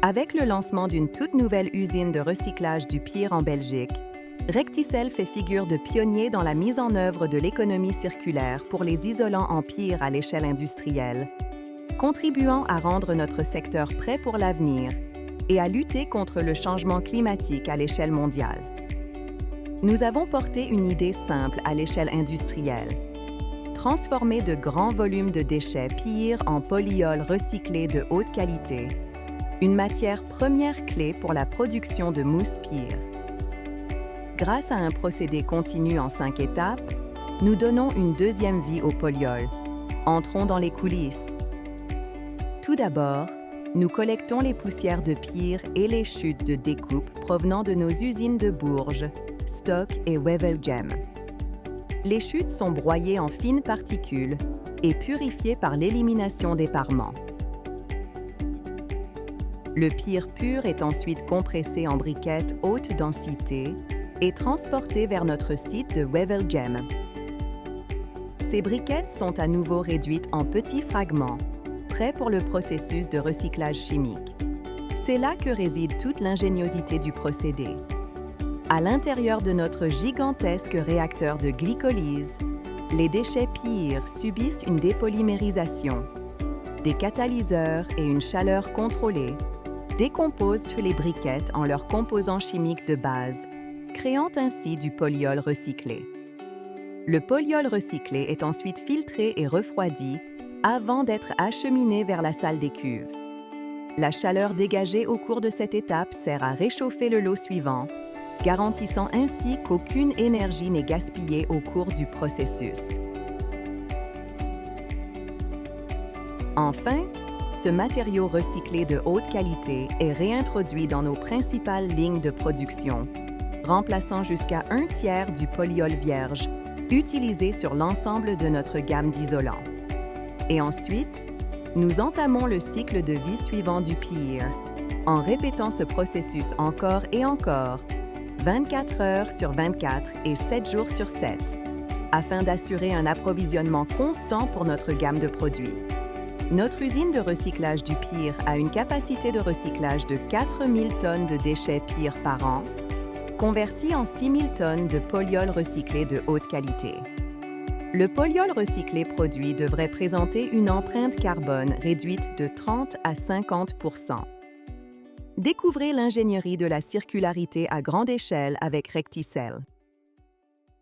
Avec le lancement d'une toute nouvelle usine de recyclage du pire en Belgique, Recticel fait figure de pionnier dans la mise en œuvre de l'économie circulaire pour les isolants en pire à l'échelle industrielle, contribuant à rendre notre secteur prêt pour l'avenir et à lutter contre le changement climatique à l'échelle mondiale. Nous avons porté une idée simple à l'échelle industrielle: transformer de grands volumes de déchets pire en polyol recyclé de haute qualité, une matière première clé pour la production de mousse pire. Grâce à un procédé continu en 5 étapes, nous donnons une deuxième vie au polyol. Entrons dans les coulisses. Tout d'abord, nous collectons les poussières de pire et les chutes de découpe provenant de nos usines de Bourges, Stock et Wevelgem. Les chutes sont broyées en fines particules et purifiées par l'élimination des parements. Le pire pur est ensuite compressé en briquettes haute densité et transporté vers notre site de Wevelgem. Ces briquettes sont à nouveau réduites en petits fragments, prêts pour le processus de recyclage chimique. C'est là que réside toute l'ingéniosité du procédé. À l'intérieur de notre gigantesque réacteur de glycolyse, les déchets pires subissent une dépolymérisation. Des catalyseurs et une chaleur contrôlée décomposent les briquettes en leurs composants chimiques de base, créant ainsi du polyol recyclé. Le polyol recyclé est ensuite filtré et refroidi avant d'être acheminé vers la salle des cuves. La chaleur dégagée au cours de cette étape sert à réchauffer le lot suivant, garantissant ainsi qu'aucune énergie n'est gaspillée au cours du processus. Enfin, ce matériau recyclé de haute qualité est réintroduit dans nos principales lignes de production, remplaçant jusqu'à 1/3 du polyol vierge utilisé sur l'ensemble de notre gamme d'isolants. Et ensuite, nous entamons le cycle de vie suivant du pire, en répétant ce processus encore et encore, 24 heures sur 24 et 7 jours sur 7, afin d'assurer un approvisionnement constant pour notre gamme de produits. Notre usine de recyclage du pire a une capacité de recyclage de 4000 tonnes de déchets pire par an, convertis en 6000 tonnes de polyol recyclé de haute qualité. Le polyol recyclé produit devrait présenter une empreinte carbone réduite de 30 à 50 %. Découvrez l'ingénierie de la circularité à grande échelle avec Recticel.